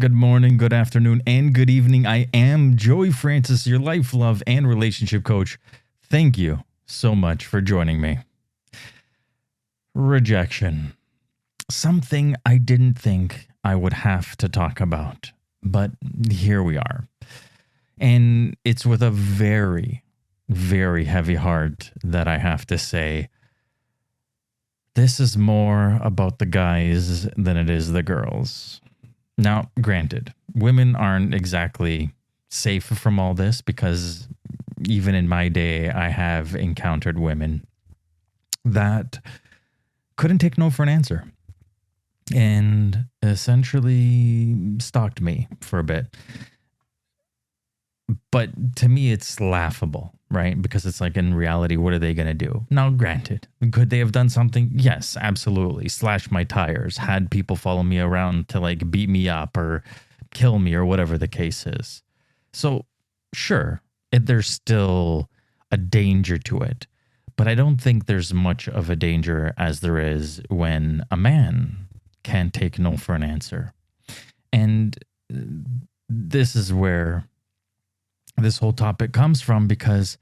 Good morning, good afternoon, and good evening. I am Joey Francis, your life, love, and relationship coach. Thank you so much for joining me. Rejection. Something I didn't think I would have to talk about, but here we are. And it's with a very, very heavy heart that I have to say this is more about the guys than it is the girls. Now, granted, women aren't exactly safe from all this because even in my day, I have encountered women that couldn't take no for an answer and essentially stalked me for a bit. But to me, it's laughable, right? Because it's like in reality, what are they going to do? Now, granted, could they have done something? Yes, absolutely. Slashed my tires, had people follow me around to like beat me up or kill me or whatever the case is. So, sure, there's still a danger to it. But I don't think there's much of a danger as there is when a man can't take no for an answer. And this is where this whole topic comes from because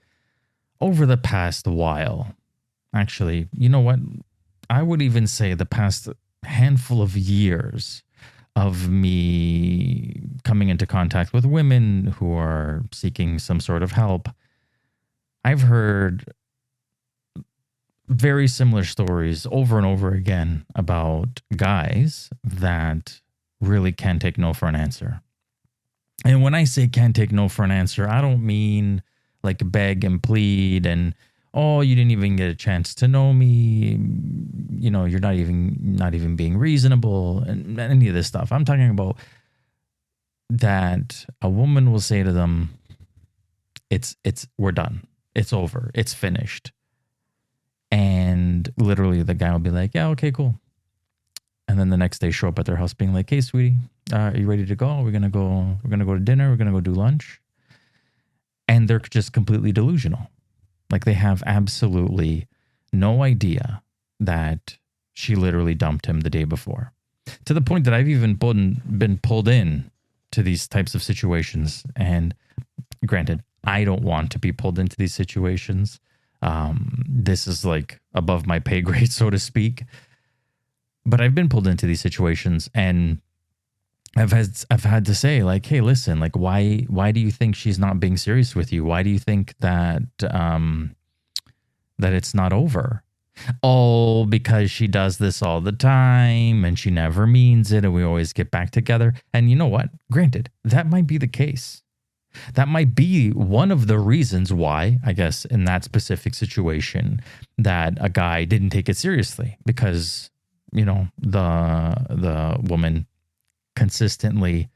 over the past while, actually, you know what? I would even say the past handful of years of me coming into contact with women who are seeking some sort of help, I've heard very similar stories over and over again about guys that really can't take no for an answer. And when I say can't take no for an answer, I don't mean like beg and plead and oh, you didn't even get a chance to know me. You know, you're not even being reasonable and any of this stuff. I'm talking about that a woman will say to them, it's we're done. It's over. It's finished. And literally the guy will be like, yeah, okay, cool. And then the next day show up at their house being like, hey, sweetie, are you ready to go? We're going to go to dinner. We're going to go do lunch. And they're just completely delusional. Like they have absolutely no idea that she literally dumped him the day before. To the point that I've even been pulled in to these types of situations. And granted, I don't want to be pulled into these situations. This is like above my pay grade, so to speak. But I've been pulled into these situations and I've had to say like, hey, listen, like why do you think she's not being serious with you? Why do you think that that it's not over? Oh, because she does this all the time and she never means it and we always get back together. And you know what? Granted, that might be the case. That might be one of the reasons why, I guess, in that specific situation, that a guy didn't take it seriously because, you know, the woman consistently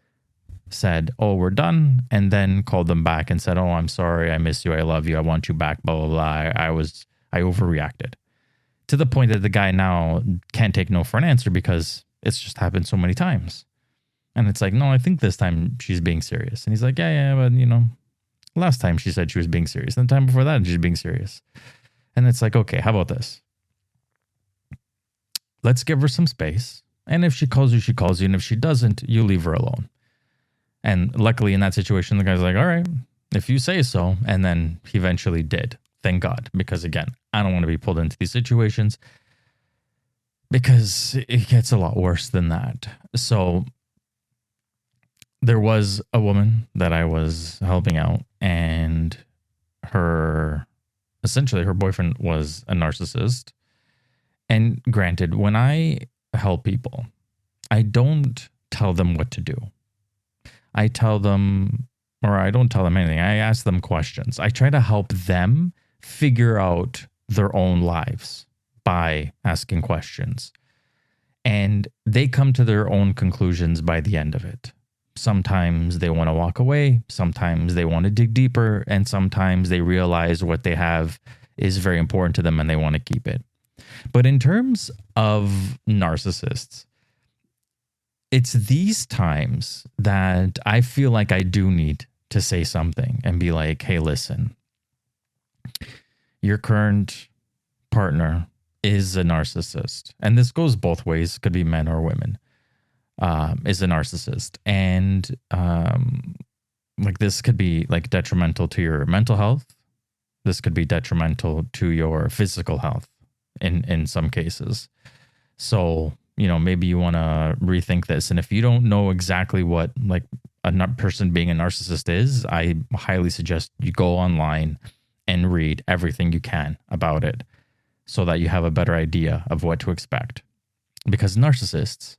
said, oh, we're done, and then called them back and said, oh, I'm sorry, I miss you, I love you, I want you back, blah, blah, blah. I overreacted to the point that the guy now can't take no for an answer because it's just happened so many times. And it's like, no, I think this time she's being serious. And he's like, yeah, but you know, last time she said she was being serious. And the time before that, she's being serious. And it's like, okay, how about this? Let's give her some space. And if she calls you, she calls you. And if she doesn't, you leave her alone. And luckily in that situation, the guy's like, all right, if you say so. And then he eventually did. Thank God. Because again, I don't want to be pulled into these situations because it gets a lot worse than that. So there was a woman that I was helping out and essentially her boyfriend was a narcissist. And granted, when I help people, I don't tell them what to do. I don't tell them anything. I ask them questions. I try to help them figure out their own lives by asking questions. And they come to their own conclusions by the end of it. Sometimes they want to walk away. Sometimes they want to dig deeper. And sometimes they realize what they have is very important to them and they want to keep it. But in terms of narcissists, it's these times that I feel like I do need to say something and be like, hey, listen, your current partner is a narcissist. And this goes both ways, could be men or women. is a narcissist. And like this could be like detrimental to your mental health. This could be detrimental to your physical health in some cases. So, maybe you want to rethink this. And if you don't know exactly what like a person being a narcissist is, I highly suggest you go online and read everything you can about it so that you have a better idea of what to expect. Because narcissists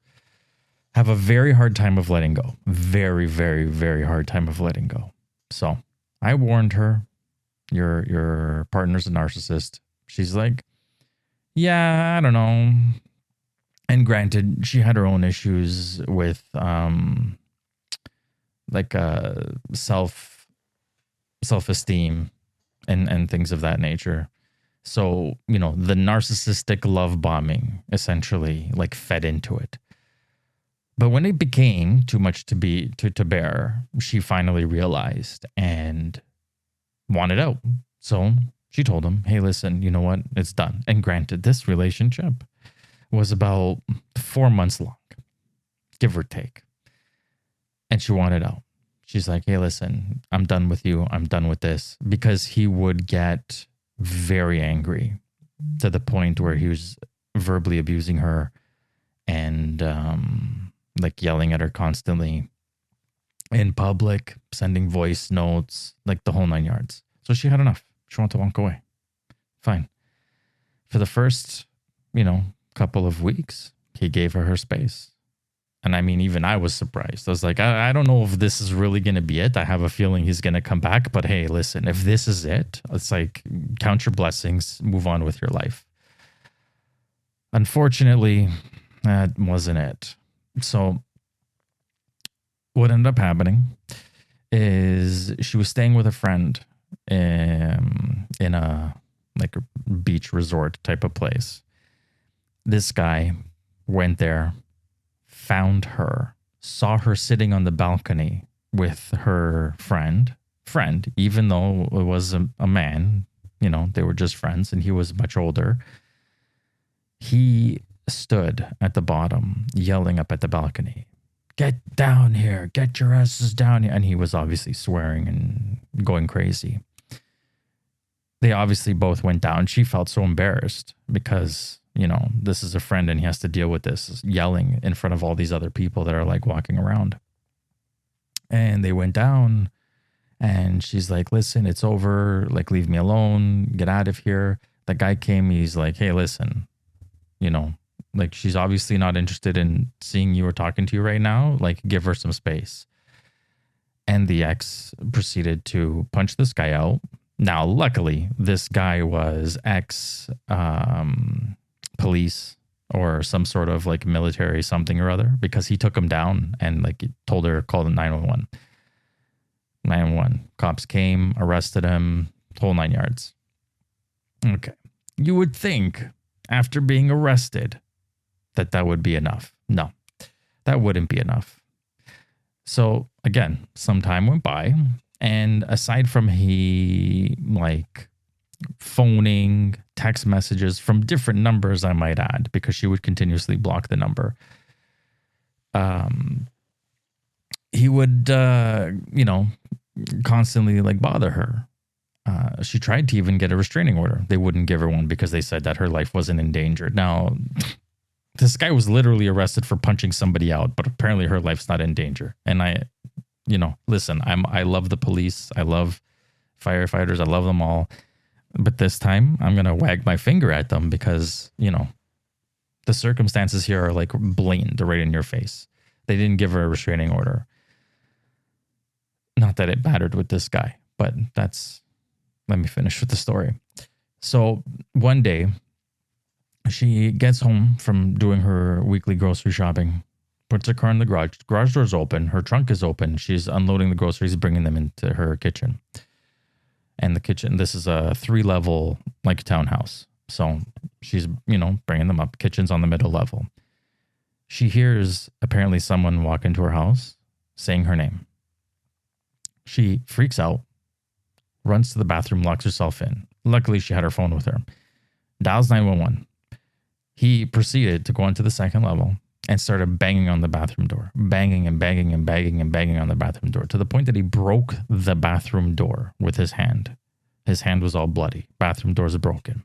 have a very hard time of letting go. Very, very, very hard time of letting go. So I warned her, your partner's a narcissist. She's like, yeah, I don't know. And granted, she had her own issues with self-esteem and things of that nature. So, the narcissistic love bombing essentially like fed into it. But when it became too much to bear, she finally realized and wanted out. So she told him, hey, listen, you know what? It's done. And granted, this relationship was about 4 months long, give or take. And she wanted out. She's like, hey, listen, I'm done with you. I'm done with this. Because he would get very angry to the point where he was verbally abusing her and like yelling at her constantly in public, sending voice notes, like the whole 9 yards. So she had enough. She wanted to walk away. Fine. For the first, couple of weeks, he gave her space. And I mean, even I was surprised. I was like, I don't know if this is really going to be it. I have a feeling he's going to come back. But hey, listen, if this is it, it's like count your blessings, move on with your life. Unfortunately, that wasn't it. So what ended up happening is she was staying with a friend in a like a beach resort type of place. This guy went there, found her, saw her sitting on the balcony with her friend, even though it was a man, they were just friends and he was much older. He stood at the bottom, yelling up at the balcony, get down here, get your asses down here. And he was obviously swearing and going crazy. They obviously both went down. She felt so embarrassed because, this is a friend and he has to deal with this yelling in front of all these other people that are like walking around. And they went down and she's like, listen, it's over. Like, leave me alone. Get out of here. The guy came. He's like, hey, listen, like she's obviously not interested in seeing you or talking to you right now. Like, give her some space. And the ex proceeded to punch this guy out. Now, luckily, this guy was ex-police or some sort of like military something or other, because he took him down and like told her, call the 911. 911. Cops came, arrested him, whole 9 yards. Okay. You would think after being arrested that would be enough. No, that wouldn't be enough. So again, some time went by. And aside from he like phoning, text messages from different numbers, I might add, because she would continuously block the number. He would, constantly like bother her. She tried to even get a restraining order. They wouldn't give her one because they said that her life wasn't in danger. Now, this guy was literally arrested for punching somebody out, but apparently her life's not in danger. And listen, I love the police. I love firefighters. I love them all. But this time I'm going to wag my finger at them because, the circumstances here are like blatant, right in your face. They didn't give her a restraining order. Not that it mattered with this guy, but let me finish with the story. So one day she gets home from doing her weekly grocery shopping, puts her car in the garage door's open, her trunk is open. She's unloading the groceries, bringing them into her kitchen. And the kitchen, this is a 3-level like townhouse. So she's, bringing them up. Kitchen's on the middle level. She hears apparently someone walk into her house saying her name. She freaks out, runs to the bathroom, locks herself in. Luckily, she had her phone with her. Dials 911. He proceeded to go onto the second level, and started banging on the bathroom door, banging and banging and banging and banging on the bathroom door to the point that he broke the bathroom door with his hand. His hand was all bloody. Bathroom doors are broken.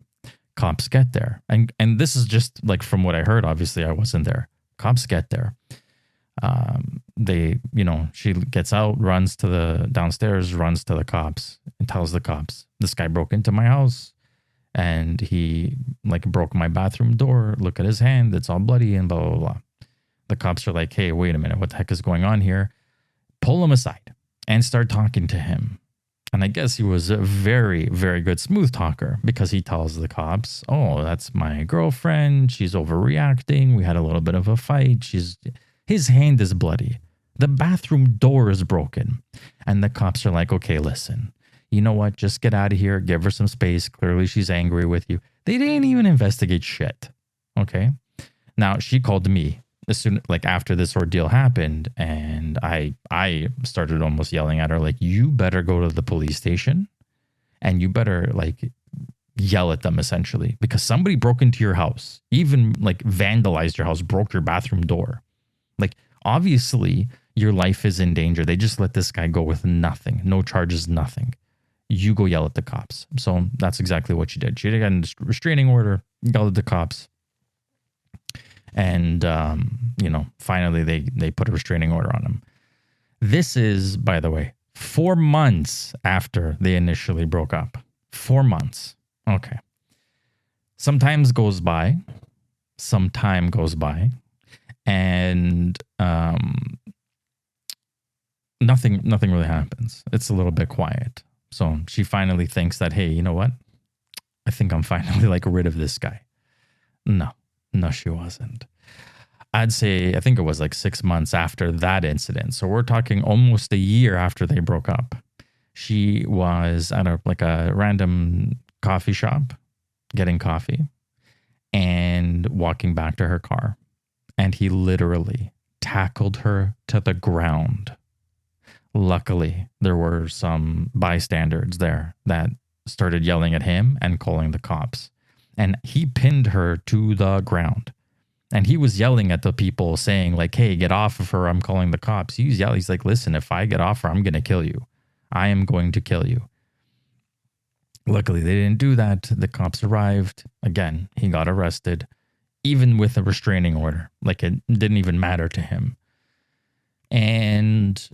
Cops get there. And this is just like from what I heard. Obviously, I wasn't there. Cops get there. They, she gets out, runs to the downstairs, runs to the cops and tells the cops, this guy broke into my house and he like broke my bathroom door. Look at his hand. It's all bloody and blah, blah, blah. The cops are like, hey, wait a minute. What the heck is going on here? Pull him aside and start talking to him. And I guess he was a very, very good smooth talker because he tells the cops, oh, that's my girlfriend. She's overreacting. We had a little bit of a fight. His hand is bloody. The bathroom door is broken. And the cops are like, okay, listen, you know what? Just get out of here. Give her some space. Clearly she's angry with you. They didn't even investigate shit. Okay. Now she called me as soon, like after this ordeal happened, and I started almost yelling at her, like, you better go to the police station and you better like yell at them essentially, because somebody broke into your house, even like vandalized your house, broke your bathroom door. Like, obviously your life is in danger. They just let this guy go with nothing, no charges, nothing. You go yell at the cops. So that's exactly what she did. She got a restraining order, yelled at the cops. And, finally they put a restraining order on him. This is, by the way, 4 months after they initially broke up. 4 months. Okay. Some time goes by, and nothing really happens. It's a little bit quiet. So she finally thinks that, hey, you know what? I think I'm finally like rid of this guy. No, she wasn't. I think it was like 6 months after that incident. So we're talking almost a year after they broke up. She was at a random coffee shop getting coffee and walking back to her car. And he literally tackled her to the ground. Luckily, there were some bystanders there that started yelling at him and calling the cops. And he pinned her to the ground. And he was yelling at the people saying like, hey, get off of her. I'm calling the cops. He's yelling. He's like, listen, if I get off her, I'm going to kill you. I am going to kill you. Luckily, they didn't do that. The cops arrived. Again, he got arrested, even with a restraining order. Like, it didn't even matter to him. And,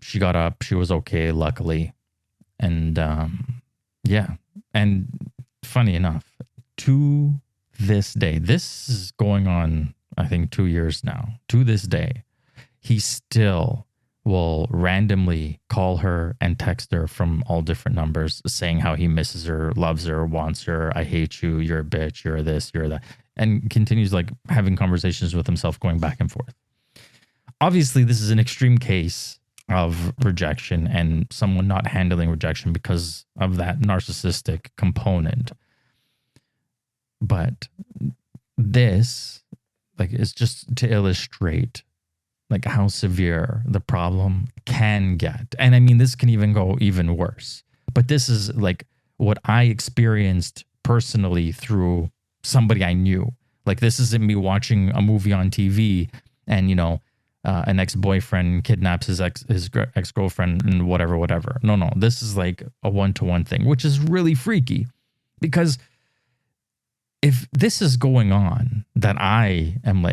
she got up. She was okay, luckily. And, yeah. And funny enough, to this day, this is going on, I think, 2 years now. To this day, he still will randomly call her and text her from all different numbers saying how he misses her, loves her, wants her, I hate you, you're a bitch, you're this, you're that, and continues like having conversations with himself going back and forth. Obviously, this is an extreme case of rejection and someone not handling rejection because of that narcissistic component. But this is just to illustrate how severe the problem can get. And I mean, this can even go even worse. But this is what I experienced personally through somebody I knew. This isn't me watching a movie on TV and, an ex-boyfriend kidnaps his ex-girlfriend and whatever. No. This is a one-to-one thing, which is really freaky. Because if this is going on, that I am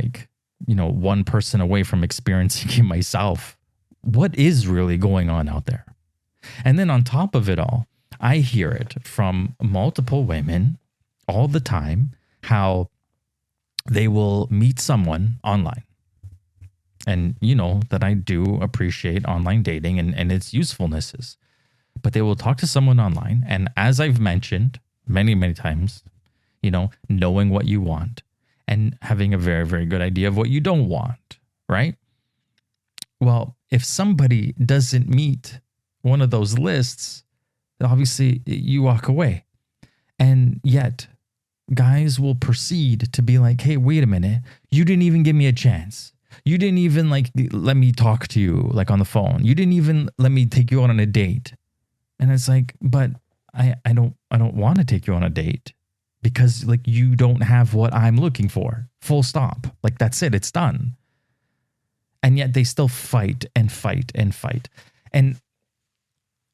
one person away from experiencing it myself, what is really going on out there? And then on top of it all, I hear it from multiple women all the time, how they will meet someone online. And you know that I do appreciate online dating and its usefulnesses. But they will talk to someone online. And as I've mentioned many, many times, knowing what you want and having a very, very good idea of what you don't want, right? Well, if somebody doesn't meet one of those lists, obviously you walk away. And yet guys will proceed to be like, hey, wait a minute. You didn't even give me a chance. You didn't even let me talk to you on the phone. You didn't even let me take you out on a date. And it's but I don't want to take you on a date because you don't have what I'm looking for. Full stop. Like, that's it. It's done. And yet they still fight and fight and fight. And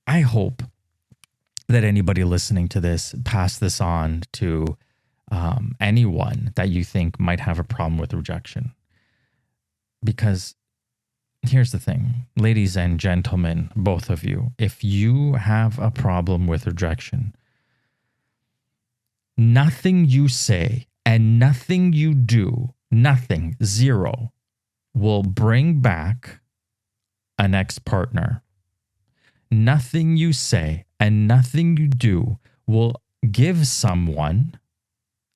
I hope that anybody listening to this pass this on to anyone that you think might have a problem with rejection. Because here's the thing, ladies and gentlemen, both of you, if you have a problem with rejection, nothing you say and nothing you do, nothing, zero, will bring back an ex-partner. Nothing you say and nothing you do will give someone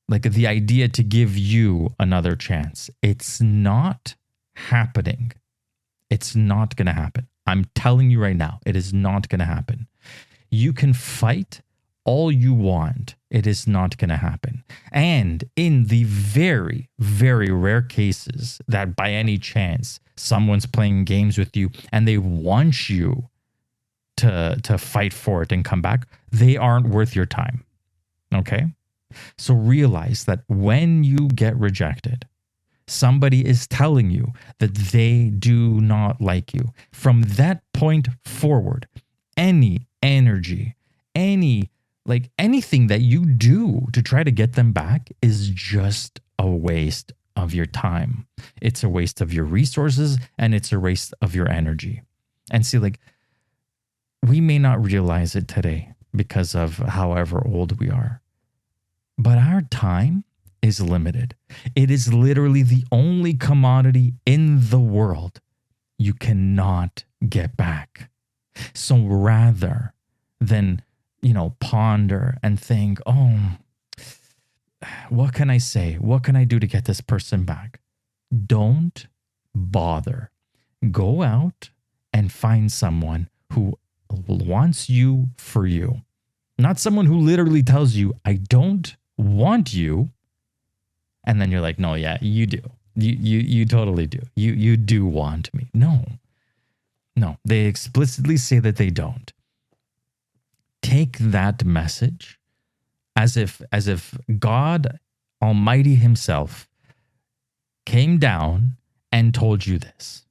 like the idea to give you another chance. It's not happening. It's not going to happen. I'm telling you right now, it is not going to happen. You can fight all you want. It is not going to happen. And in the very, very rare cases that by any chance someone's playing games with you and they want you to fight for it and come back, they aren't worth your time. Okay? So realize that when you get rejected, somebody is telling you that they do not like you. From that point forward, any energy, anything that you do to try to get them back is just a waste of your time. It's a waste of your resources and it's a waste of your energy. And see, like, we may not realize it today because of however old we are, but our time is limited. It is literally the only commodity in the world you cannot get back. So rather than, ponder and think, oh, what can I say? What can I do to get this person back? Don't bother. Go out and find someone who wants you for you. Not someone who literally tells you, I don't want you. And then you're like, no, yeah, you do. You totally do. You do want me. No, they explicitly say that they don't. Take that message as if God Almighty himself came down and told you this.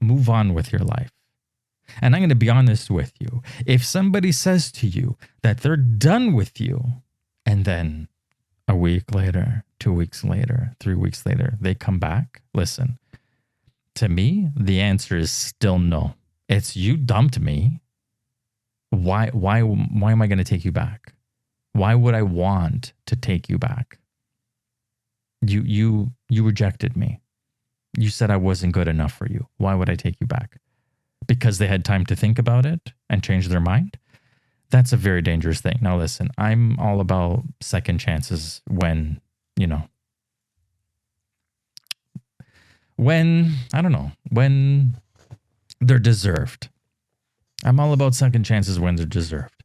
Move on with your life. And I'm going to be honest with you. If somebody says to you that they're done with you, and then a week later, 2 weeks later, 3 weeks later, they come back, listen, to me, the answer is still no. It's you dumped me. Why am I going to take you back? Why would I want to take you back? You rejected me. You said I wasn't good enough for you. Why would I take you back? Because they had time to think about it and change their mind? That's a very dangerous thing. Now, listen, I'm all about second chances when they're deserved. I'm all about second chances when they're deserved.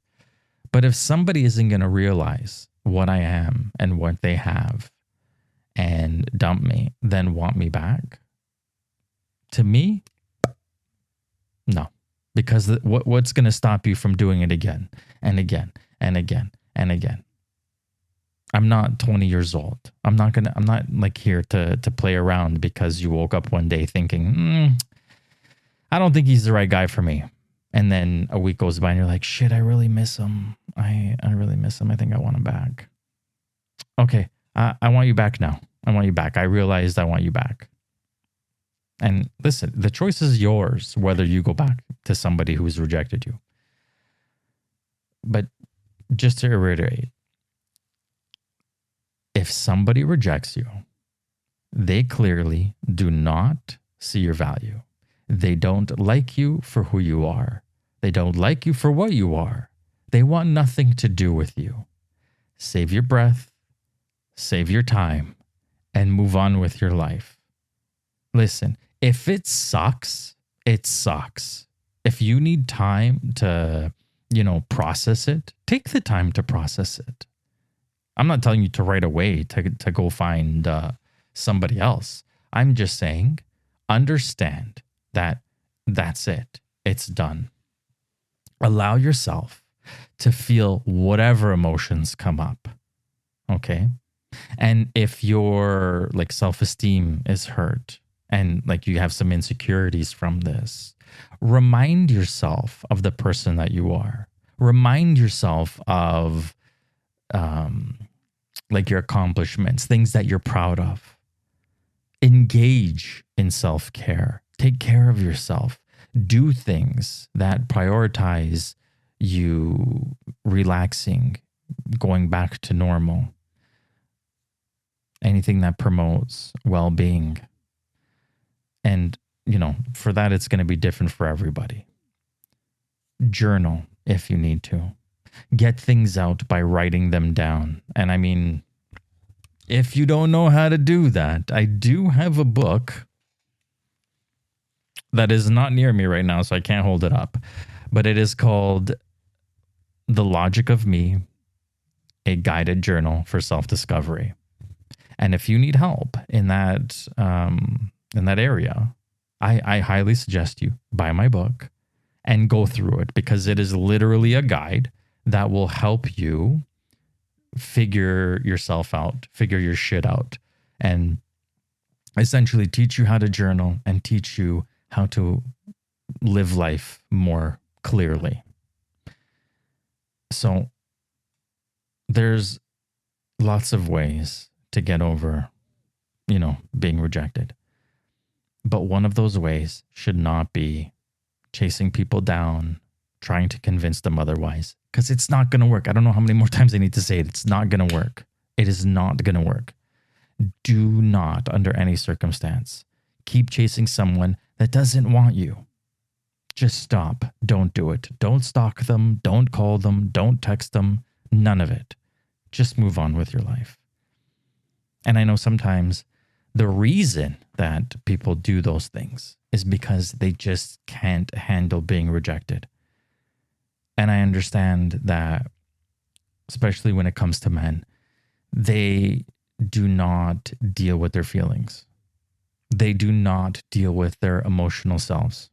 But if somebody isn't going to realize what I am and what they have and dump me, then want me back, to me, no. Because what's going to stop you from doing it again and again and again and again? I'm not 20 years old. I'm not like here to play around because you woke up one day thinking, I don't think he's the right guy for me. And then a week goes by and you're like, shit, I really miss him. I really miss him. I think I want him back. Okay, I want you back now. I want you back. I realized I want you back. And listen, the choice is yours, whether you go back to somebody who's rejected you. But just to reiterate, if somebody rejects you, they clearly do not see your value. They don't like you for who you are. They don't like you for what you are. They want nothing to do with you. Save your breath, save your time, and move on with your life. Listen, if it sucks, it sucks. If you need time to, process it, take the time to process it. I'm not telling you to right away to go find somebody else. I'm just saying, understand that that's it. It's done. Allow yourself to feel whatever emotions come up. Okay? And if your like self-esteem is hurt and like you have some insecurities from this, remind yourself of the person that you are. Remind yourself of um, like your accomplishments, things that you're proud of. Engage in self-care. Take care of yourself. Do things that prioritize you relaxing, going back to normal. Anything that promotes well-being. And, for that, it's going to be different for everybody. Journal if you need to. Get things out by writing them down. And I mean, if you don't know how to do that, I do have a book that is not near me right now, so I can't hold it up. But it is called The Logic of Me, a guided journal for self-discovery. And if you need help in that area, I highly suggest you buy my book and go through it, because it is literally a guide that will help you figure yourself out, figure your shit out, and essentially teach you how to journal and teach you how to live life more clearly. So there's lots of ways to get over, being rejected. But one of those ways should not be chasing people down, trying to convince them otherwise, because it's not going to work. I don't know how many more times I need to say it. It's not going to work. It is not going to work. Do not, under any circumstance, keep chasing someone that doesn't want you. Just stop. Don't do it. Don't stalk them. Don't call them. Don't text them. None of it. Just move on with your life. And I know sometimes the reason that people do those things is because they just can't handle being rejected. And I understand that, especially when it comes to men, they do not deal with their feelings. They do not deal with their emotional selves.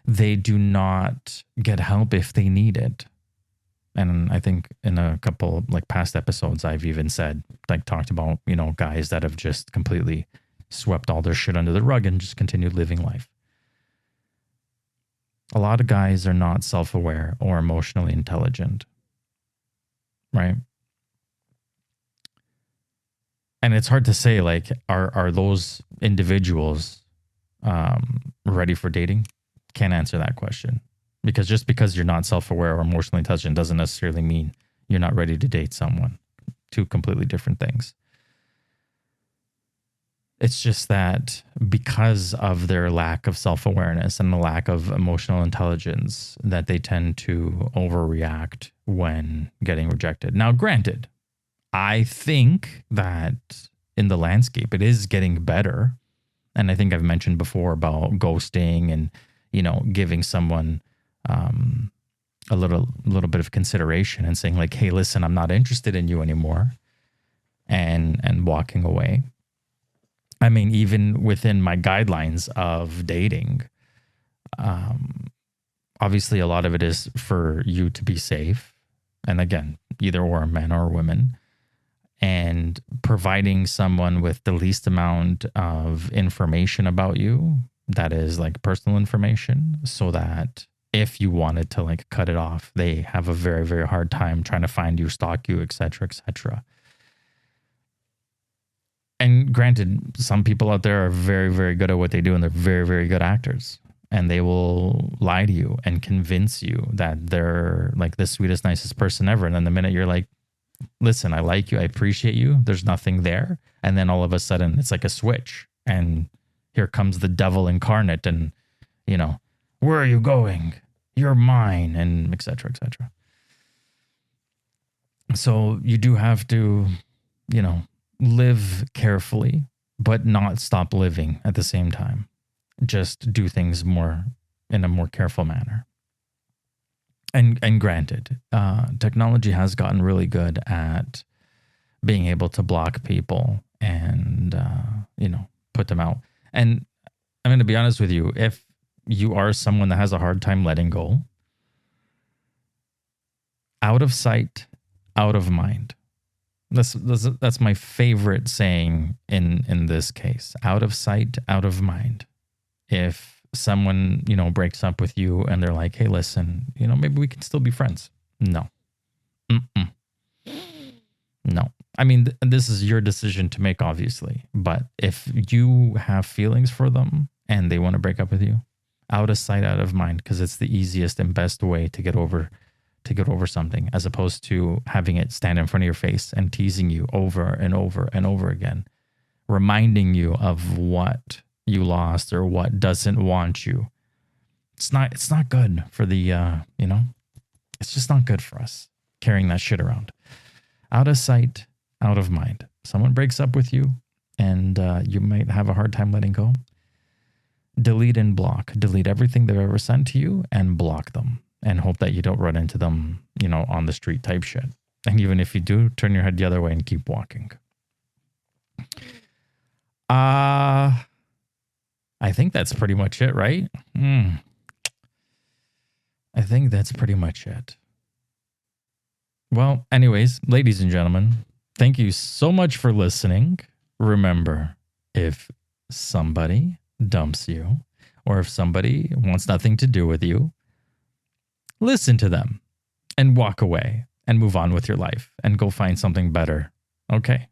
They do not get help if they need it. And I think in a couple like past episodes, I've even said, like talked about, guys that have just completely swept all their shit under the rug and just continued living life. A lot of guys are not self-aware or emotionally intelligent, right? And it's hard to say, like, are those individuals ready for dating? Can't answer that question. Because just because you're not self-aware or emotionally intelligent doesn't necessarily mean you're not ready to date someone. Two completely different things. It's just that because of their lack of self-awareness and the lack of emotional intelligence, that they tend to overreact when getting rejected. Now, granted, I think that in the landscape, it is getting better. And I think I've mentioned before about ghosting and, giving someone a little bit of consideration and saying like, hey, listen, I'm not interested in you anymore, and walking away. I mean, even within my guidelines of dating, obviously a lot of it is for you to be safe. And again, either or, men or women, and providing someone with the least amount of information about you, that is like personal information, so that if you wanted to like cut it off, they have a very, very hard time trying to find you, stalk you, etc., etc. And granted, some people out there are very, very good at what they do, and they're very, very good actors. And they will lie to you and convince you that they're like the sweetest, nicest person ever. And then the minute you're like, listen, I like you, I appreciate you, there's nothing there. And then all of a sudden it's like a switch. And here comes the devil incarnate, and, where are you going? You're mine, and et cetera, et cetera. So you do have to, live carefully, but not stop living at the same time. Just do things in a more careful manner. And granted, technology has gotten really good at being able to block people and, put them out. And I'm going to be honest with you, if you are someone that has a hard time letting go, out of sight, out of mind. That's my favorite saying in this case. Out of sight, out of mind. If someone, breaks up with you and they're like, hey, listen, maybe we can still be friends. No. Mm-mm. No. I mean, this is your decision to make, obviously. But if you have feelings for them and they want to break up with you, out of sight, out of mind, because it's the easiest and best way to get over something, as opposed to having it stand in front of your face and teasing you over and over and over again, reminding you of what you lost or what doesn't want you. It's not good for the it's just not good for us carrying that shit around. Out of sight, out of mind. Someone breaks up with you and you might have a hard time letting go. Delete and block. Delete everything they've ever sent to you and block them, and hope that you don't run into them, on the street type shit. And even if you do, turn your head the other way and keep walking. I think that's pretty much it, right? I think that's pretty much it. Well, anyways, ladies and gentlemen, thank you so much for listening. Remember, if somebody dumps you or if somebody wants nothing to do with you, listen to them and walk away and move on with your life and go find something better. Okay.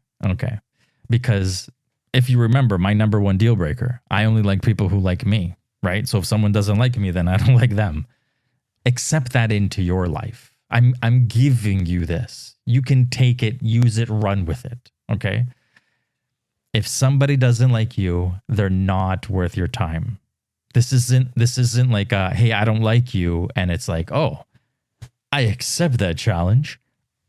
Because if you remember, my number one deal breaker, I only like people who like me, right? So if someone doesn't like me, then I don't like them. Accept that into your life. I'm giving you this. You can take it, use it, run with it. Okay. If somebody doesn't like you, they're not worth your time. This isn't like hey, I don't like you, and it's like, oh, I accept that challenge.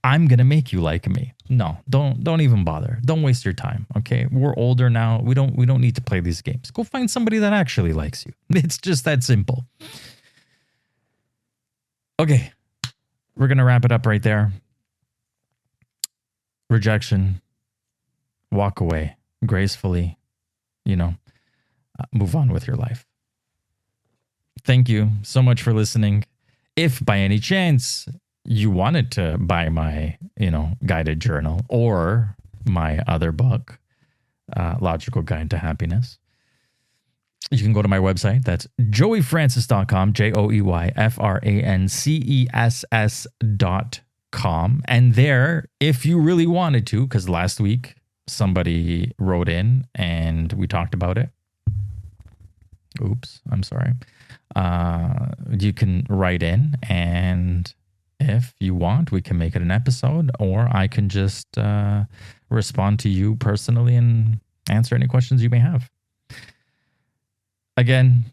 I'm gonna make you like me. No, don't even bother. Don't waste your time. Okay, we're older now. We don't need to play these games. Go find somebody that actually likes you. It's just that simple. Okay, we're gonna wrap it up right there. Rejection. Walk away gracefully. Move on with your life. Thank you so much for listening. If by any chance you wanted to buy my, guided journal or my other book, Logical Guide to Happiness, you can go to my website. That's joeyfrancis.com, joeyfrances.com. And there, if you really wanted to, because last week somebody wrote in and we talked about it. Oops, I'm sorry. You can write in, and if you want, we can make it an episode, or I can just respond to you personally and answer any questions you may have. Again,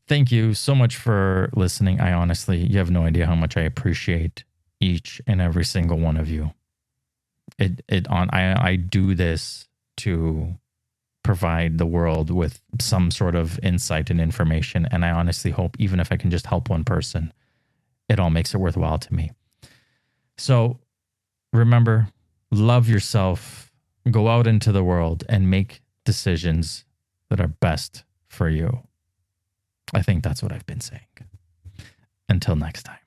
thank you so much for listening. You have no idea how much I appreciate each and every single one of you. I do this to provide the world with some sort of insight and information. And I honestly hope, even if I can just help one person, it all makes it worthwhile to me. So remember, love yourself, go out into the world and make decisions that are best for you. I think that's what I've been saying. Until next time.